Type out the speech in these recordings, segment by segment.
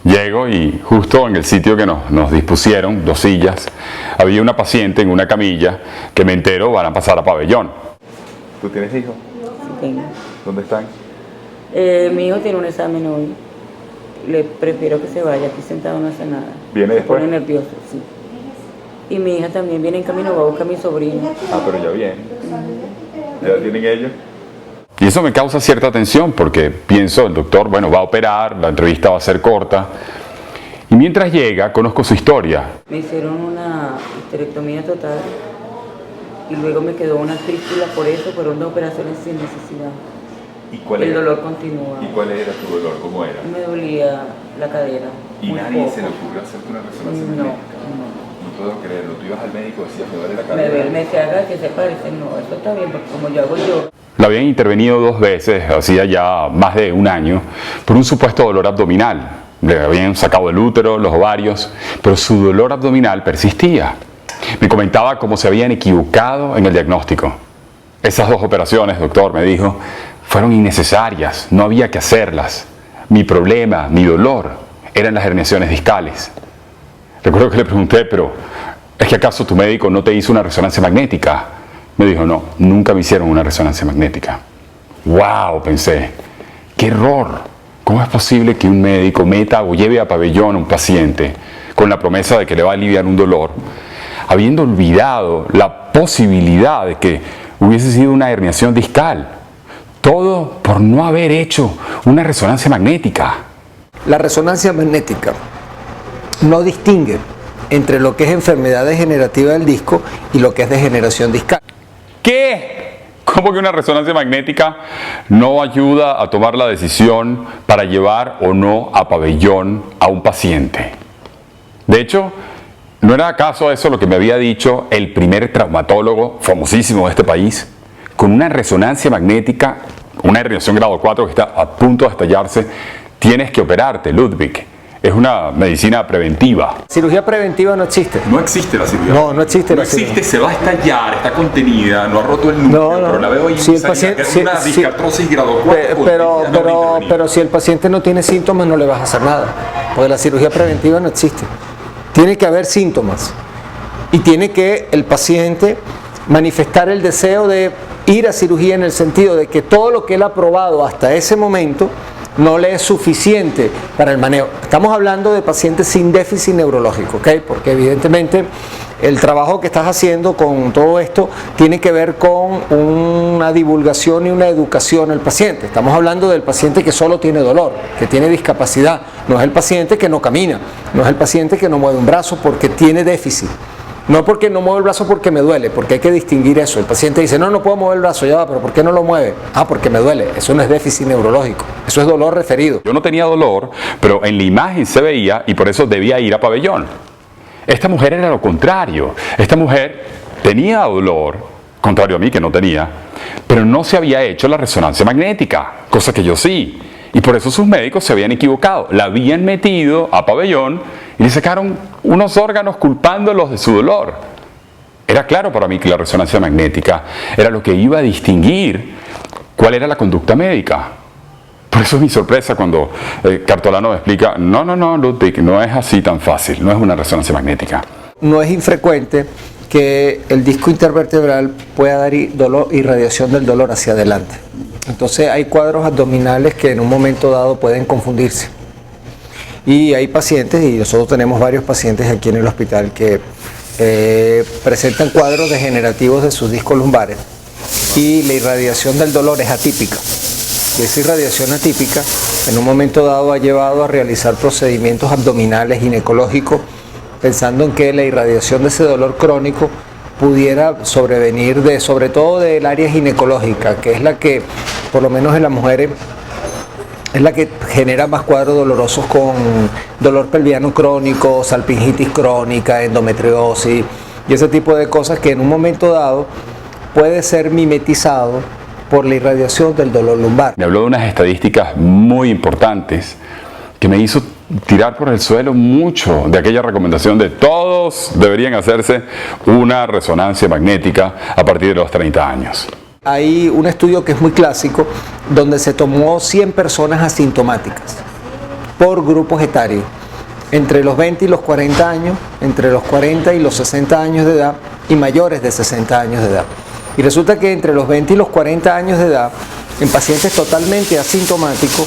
Llego y justo en el sitio que nos dispusieron, 2 sillas, había una paciente en una camilla que me entero van a pasar a pabellón. ¿Tú tienes hijos? Sí tengo. ¿Dónde están? Mi hijo tiene un examen hoy. Le prefiero que se vaya, aquí sentado no hace nada. ¿Viene después? Se pone nervioso, sí. Y mi hija también viene en camino, va a buscar a mi sobrino. Ah, pero ya viene. ¿Ya tienen ellos? Y eso me causa cierta tensión porque pienso, el doctor, bueno, va a operar, la entrevista va a ser corta. Y mientras llega, conozco su historia. Me hicieron una histerectomía total y luego me quedó una fístula por eso, fueron 2 operaciones sin necesidad. ¿Y cuál El era? dolor continúa. ¿Y cuál era tu dolor? ¿Cómo era? Me dolía la cadera. ¿Y muy nadie poco. se le ocurrió hacerte una resonancia No, magnética? No puedo creerlo. Tú ibas al médico y decías, me duele la Me cadera. duele, me decía, haga que se parece. No, eso está bien, porque como yo hago yo. La habían intervenido 2 veces, hacía ya más de 1 año, por un supuesto dolor abdominal. Le habían sacado el útero, los ovarios, pero su dolor abdominal persistía. Me comentaba cómo se habían equivocado en el diagnóstico. Esas 2 operaciones, doctor, me dijo, fueron innecesarias, no había que hacerlas. Mi problema, mi dolor, eran las herniaciones discales. Recuerdo que le pregunté, pero ¿es que acaso tu médico no te hizo una resonancia magnética? Me dijo, no, nunca me hicieron una resonancia magnética. ¡Wow! Pensé, ¡qué error! ¿Cómo es posible que un médico meta o lleve a pabellón a un paciente con la promesa de que le va a aliviar un dolor, habiendo olvidado la posibilidad de que hubiese sido una herniación discal? Todo por no haber hecho una resonancia magnética. La resonancia magnética no distingue entre lo que es enfermedad degenerativa del disco y lo que es degeneración discal. ¿Qué? ¿Cómo que una resonancia magnética no ayuda a tomar la decisión para llevar o no a pabellón a un paciente? De hecho, ¿no era acaso eso lo que me había dicho el primer traumatólogo famosísimo de este país? Con una resonancia magnética, una herniación grado 4 que está a punto de estallarse, tienes que operarte, Ludwig. Es una medicina preventiva. Cirugía preventiva no existe. No existe la cirugía. No existe No la cirugía. existe, se va a estallar, está contenida, no ha roto el núcleo, pero la veo ahí Si el salida, paciente, que es una discartrosis grado 4. pero si el paciente no tiene síntomas no le vas a hacer nada, porque la cirugía preventiva no existe. Tiene que haber síntomas y tiene que el paciente manifestar el deseo de ir a cirugía en el sentido de que todo lo que él ha probado hasta ese momento no le es suficiente para el manejo. Estamos hablando de pacientes sin déficit neurológico, ¿ok? Porque evidentemente el trabajo que estás haciendo con todo esto tiene que ver con una divulgación y una educación al paciente. Estamos hablando del paciente que solo tiene dolor, que tiene discapacidad. No es el paciente que no camina, no es el paciente que no mueve un brazo porque tiene déficit. No porque no muevo el brazo porque me duele, porque hay que distinguir eso. El paciente dice, no puedo mover el brazo, ya va, pero ¿por qué no lo mueve? Ah, porque me duele. Eso no es déficit neurológico, eso es dolor referido. Yo no tenía dolor, pero en la imagen se veía y por eso debía ir a pabellón. Esta mujer era lo contrario. Esta mujer tenía dolor, contrario a mí que no tenía, pero no se había hecho la resonancia magnética, cosa que yo sí. Y por eso sus médicos se habían equivocado. La habían metido a pabellón y le sacaron unos órganos culpándolos de su dolor. Era claro para mí que la resonancia magnética era lo que iba a distinguir cuál era la conducta médica. Por eso es mi sorpresa cuando Cartolano me explica, no, Ludwig, no es así tan fácil, no es una resonancia magnética. No es infrecuente que el disco intervertebral pueda dar irradiación del dolor hacia adelante. Entonces hay cuadros abdominales que en un momento dado pueden confundirse. Y hay pacientes, y nosotros tenemos varios pacientes aquí en el hospital que presentan cuadros degenerativos de sus discos lumbares y la irradiación del dolor es atípica. Y esa irradiación atípica en un momento dado ha llevado a realizar procedimientos abdominales ginecológicos pensando en que la irradiación de ese dolor crónico pudiera sobrevenir sobre todo del área ginecológica, que es la que, por lo menos en las mujeres, es la que genera más cuadros dolorosos con dolor pelviano crónico, salpingitis crónica, endometriosis y ese tipo de cosas que en un momento dado puede ser mimetizado por la irradiación del dolor lumbar. Me habló de unas estadísticas muy importantes que me hizo tirar por el suelo mucho de aquella recomendación de todos deberían hacerse una resonancia magnética a partir de los 30 años. Hay un estudio que es muy clásico donde se tomó 100 personas asintomáticas por grupos etarios entre los 20 y los 40 años, entre los 40 y los 60 años de edad y mayores de 60 años de edad. Y resulta que entre los 20 y los 40 años de edad, en pacientes totalmente asintomáticos,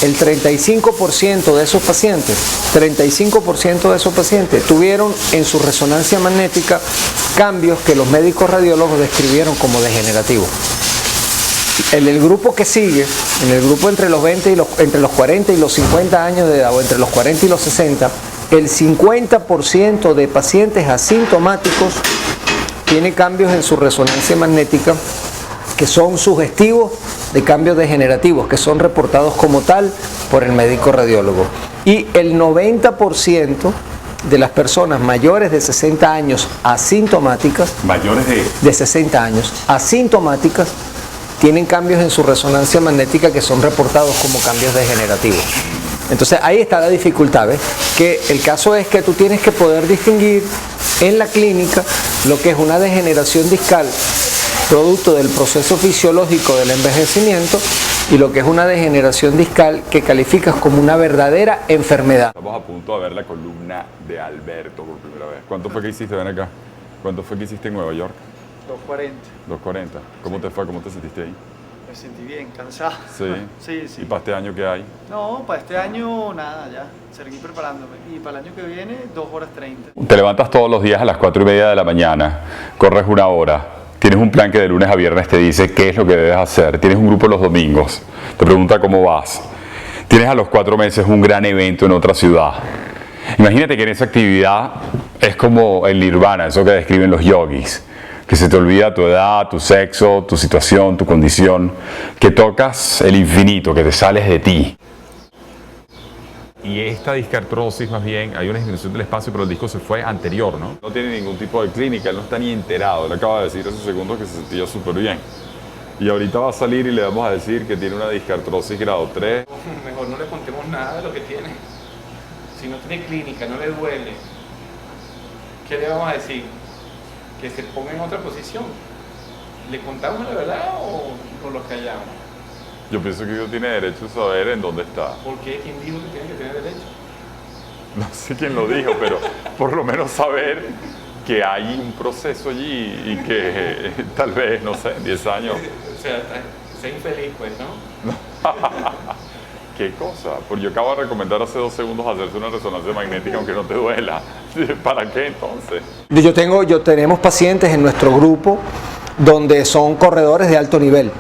el 35% de esos pacientes, 35% de esos pacientes tuvieron en su resonancia magnética cambios que los médicos radiólogos describieron como degenerativos. En el grupo que sigue, en el grupo entre los 40 y los 50 años de edad o entre los 40 y los 60, el 50% de pacientes asintomáticos tiene cambios en su resonancia magnética que son sugestivos de cambios degenerativos, que son reportados como tal por el médico radiólogo. Y el 90% de las personas mayores de 60 años asintomáticas, Mayores de 60 años asintomáticas, tienen cambios en su resonancia magnética que son reportados como cambios degenerativos. Entonces ahí está la dificultad, ¿ves? Que el caso es que tú tienes que poder distinguir en la clínica lo que es una degeneración discal producto del proceso fisiológico del envejecimiento y lo que es una degeneración discal que calificas como una verdadera enfermedad. Estamos a punto de ver la columna de Alberto por primera vez. ¿Cuánto fue que hiciste? Ven acá. ¿Cuánto fue que hiciste en Nueva York? 2:40. 2:40. ¿Cómo te fue? ¿Cómo te sentiste ahí? Me sentí bien, cansado. Sí. Sí. ¿Y para este año qué hay? No, para este año nada, ya. Seguí preparándome. Y para el año que viene, 2:30. Te levantas todos los días a las 4:30 de la mañana, corres 1 hora, tienes un plan que de lunes a viernes te dice qué es lo que debes hacer, tienes un grupo los domingos, te pregunta cómo vas, tienes a los 4 meses un gran evento en otra ciudad. Imagínate que en esa actividad es como el nirvana, eso que describen los yogis, que se te olvida tu edad, tu sexo, tu situación, tu condición, que tocas el infinito, que te sales de ti. Y esta discartrosis, más bien, hay una disminución del espacio, pero el disco se fue anterior, ¿no? No tiene ningún tipo de clínica, él no está ni enterado. Él acaba de decir hace segundos que se sentía súper bien. Y ahorita va a salir y le vamos a decir que tiene una discartrosis grado 3. Mejor no le contemos nada de lo que tiene. Si no tiene clínica, no le duele, ¿qué le vamos a decir? Que se ponga en otra posición. ¿Le contamos la verdad o lo callamos? Yo pienso que Dios tiene derecho a saber en dónde está. ¿Por qué? ¿Quién dijo que tiene que tener derecho? No sé quién lo dijo, pero por lo menos saber que hay un proceso allí y que tal vez, no sé, en 10 años. O sea, sea infeliz, pues, ¿no? ¿Qué cosa? Porque yo acabo de recomendar hace 2 segundos hacerse una resonancia magnética aunque no te duela. ¿Para qué entonces? Tenemos pacientes en nuestro grupo donde son corredores de alto nivel,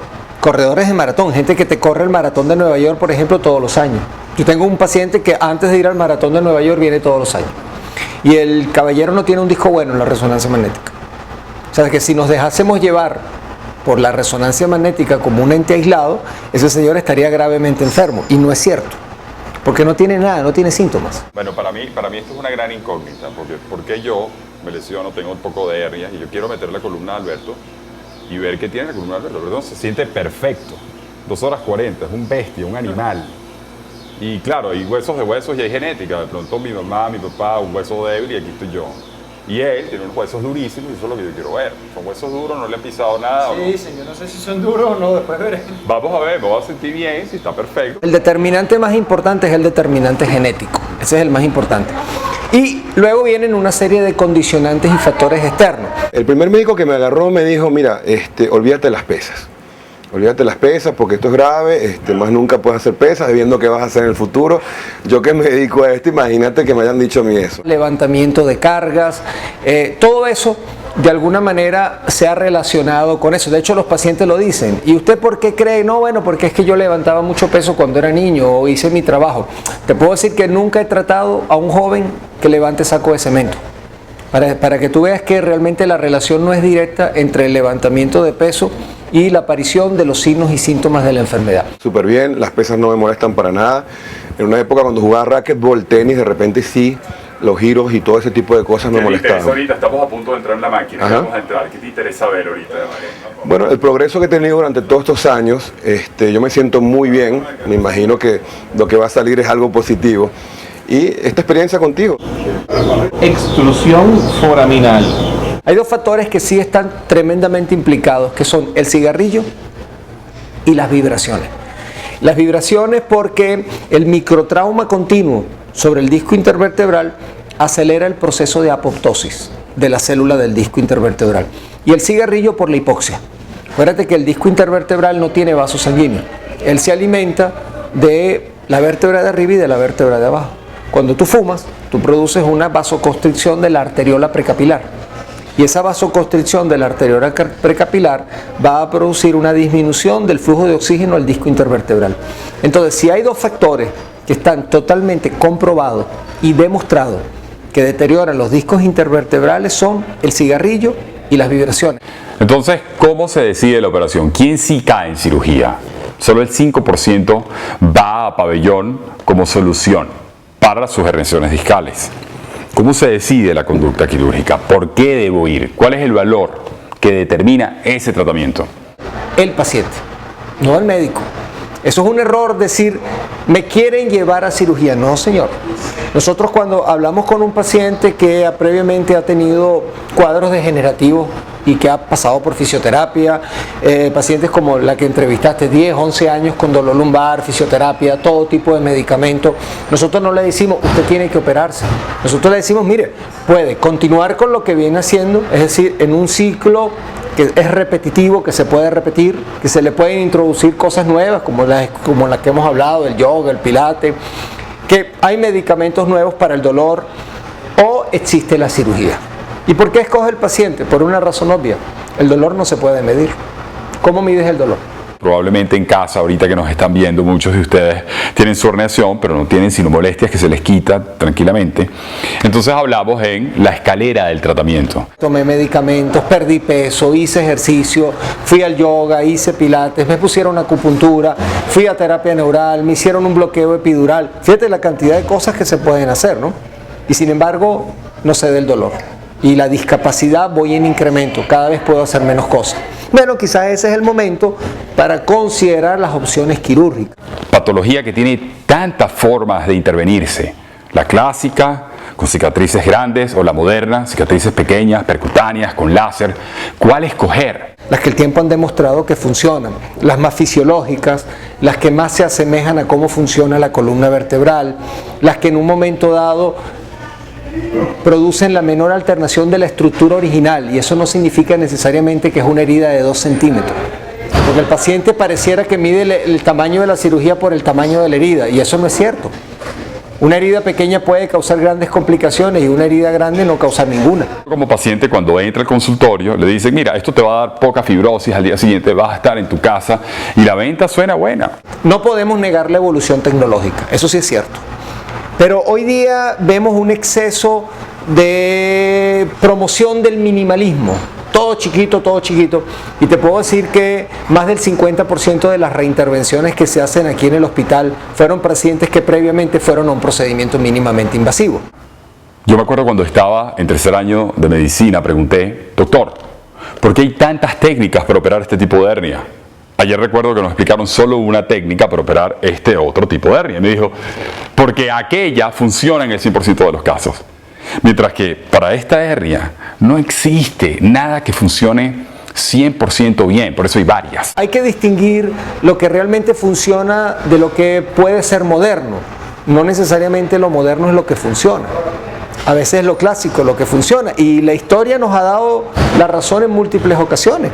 corredores de maratón, gente que te corre el maratón de Nueva York, por ejemplo, todos los años. Yo tengo un paciente que antes de ir al maratón de Nueva York viene todos los años. Y el caballero no tiene un disco bueno en la resonancia magnética. O sea, que si nos dejásemos llevar por la resonancia magnética como un ente aislado, ese señor estaría gravemente enfermo. Y no es cierto, porque no tiene nada, no tiene síntomas. Bueno, para mí esto es una gran incógnita, porque yo me lesiono, tengo un poco de hernias y yo quiero meter la columna de Alberto y ver qué tiene la columna de Alberto. Alberto se siente perfecto, 2:40, es un bestia, un animal. Y claro, hay huesos de huesos y hay genética. De pronto mi mamá, mi papá, un hueso débil y aquí estoy yo. Y él tiene unos huesos durísimos y eso es lo que yo quiero ver. ¿Son huesos duros? ¿No le han pisado nada? Sí, señor, no sé si son duros o no, después veré. Vamos a ver, me voy a sentir bien, si está perfecto. El determinante más importante es el determinante genético. Ese es el más importante. Y luego vienen una serie de condicionantes y factores externos. El primer médico que me agarró me dijo, mira, olvídate las pesas. Olvídate las pesas porque esto es grave, más nunca puedes hacer pesas, viendo qué vas a hacer en el futuro. Yo que me dedico a esto, imagínate que me hayan dicho a mí eso. Levantamiento de cargas, todo eso de alguna manera se ha relacionado con eso. De hecho, los pacientes lo dicen. ¿Y usted por qué cree? No, bueno, porque es que yo levantaba mucho peso cuando era niño o hice mi trabajo. Te puedo decir que nunca he tratado a un joven que levante saco de cemento. Para que tú veas que realmente la relación no es directa entre el levantamiento de peso y la aparición de los signos y síntomas de la enfermedad. Súper bien, las pesas no me molestan para nada. En una época cuando jugaba racquetball, tenis, de repente sí, los giros y todo ese tipo de cosas me molestaban. Ahorita estamos a punto de entrar en la máquina. Vamos a entrar. ¿Qué te interesa ver ahorita? Bueno, el progreso que he tenido durante todos estos años, yo me siento muy bien. Me imagino que lo que va a salir es algo positivo. Y esta experiencia contigo. Extrusión foraminal. Hay 2 factores que sí están tremendamente implicados, que son el cigarrillo y las vibraciones. Las vibraciones porque el microtrauma continuo sobre el disco intervertebral acelera el proceso de apoptosis de la célula del disco intervertebral. Y el cigarrillo por la hipoxia. Acuérdate que el disco intervertebral no tiene vasos sanguíneos. Él se alimenta de la vértebra de arriba y de la vértebra de abajo. Cuando tú fumas, tú produces una vasoconstricción de la arteriola precapilar. Y esa vasoconstricción de la arteriola precapilar va a producir una disminución del flujo de oxígeno al disco intervertebral. Entonces, si hay dos factores que están totalmente comprobados y demostrados que deterioran los discos intervertebrales, son el cigarrillo y las vibraciones. Entonces, ¿cómo se decide la operación? ¿Quién sí cae en cirugía? Solo el 5% va a pabellón como solución para sus herniaciones discales. ¿Cómo se decide la conducta quirúrgica? ¿Por qué debo ir? ¿Cuál es el valor que determina ese tratamiento? El paciente, no el médico. Eso es un error decir, me quieren llevar a cirugía. No, señor. Nosotros cuando hablamos con un paciente que previamente ha tenido cuadros degenerativos y que ha pasado por fisioterapia, pacientes como la que entrevistaste, 10, 11 años con dolor lumbar, fisioterapia, todo tipo de medicamentos, nosotros no le decimos, usted tiene que operarse. Nosotros le decimos, mire, puede continuar con lo que viene haciendo, es decir, en un ciclo que es repetitivo, que se puede repetir, que se le pueden introducir cosas nuevas como las que hemos hablado, el yoga, el pilates, que hay medicamentos nuevos para el dolor, o existe la cirugía. ¿Y por qué escoge el paciente? Por una razón obvia, el dolor no se puede medir. ¿Cómo mides el dolor? Probablemente en casa, ahorita que nos están viendo, muchos de ustedes tienen su herniación, pero no tienen sino molestias que se les quita tranquilamente. Entonces hablamos en la escalera del tratamiento. Tomé medicamentos, perdí peso, hice ejercicio, fui al yoga, hice pilates, me pusieron acupuntura, fui a terapia neural, me hicieron un bloqueo epidural. Fíjate la cantidad de cosas que se pueden hacer, ¿no? Y sin embargo, no cede el dolor. Y la discapacidad voy en incremento, cada vez puedo hacer menos cosas. Bueno, quizás ese es el momento para considerar las opciones quirúrgicas. Patología que tiene tantas formas de intervenirse. La clásica, con cicatrices grandes, o la moderna, cicatrices pequeñas, percutáneas, con láser. ¿Cuál escoger? Las que el tiempo han demostrado que funcionan, las más fisiológicas, las que más se asemejan a cómo funciona la columna vertebral, las que en un momento dado producen la menor alternación de la estructura original, y eso no significa necesariamente que es una herida de 2 centímetros, porque el paciente pareciera que mide el tamaño de la cirugía por el tamaño de la herida, y eso no es cierto. Una herida pequeña puede causar grandes complicaciones y una herida grande no causar ninguna. Como paciente, cuando entra al consultorio, le dicen, mira, esto te va a dar poca fibrosis, al día siguiente vas a estar en tu casa y la venta suena buena. No podemos negar la evolución tecnológica, eso sí es cierto. Pero hoy día vemos un exceso de promoción del minimalismo. Todo chiquito, y te puedo decir que más del 50% de las reintervenciones que se hacen aquí en el hospital fueron pacientes que previamente fueron a un procedimiento mínimamente invasivo. Yo me acuerdo cuando estaba en 3er año de medicina, pregunté, doctor, ¿por qué hay tantas técnicas para operar este tipo de hernia? Ayer recuerdo que nos explicaron solo una técnica para operar este otro tipo de hernia. Me dijo, porque aquella funciona en el 100% de los casos. Mientras que para esta hernia no existe nada que funcione 100% bien, por eso hay varias. Hay que distinguir lo que realmente funciona de lo que puede ser moderno. No necesariamente lo moderno es lo que funciona. A veces es lo clásico lo que funciona, y la historia nos ha dado la razón en múltiples ocasiones.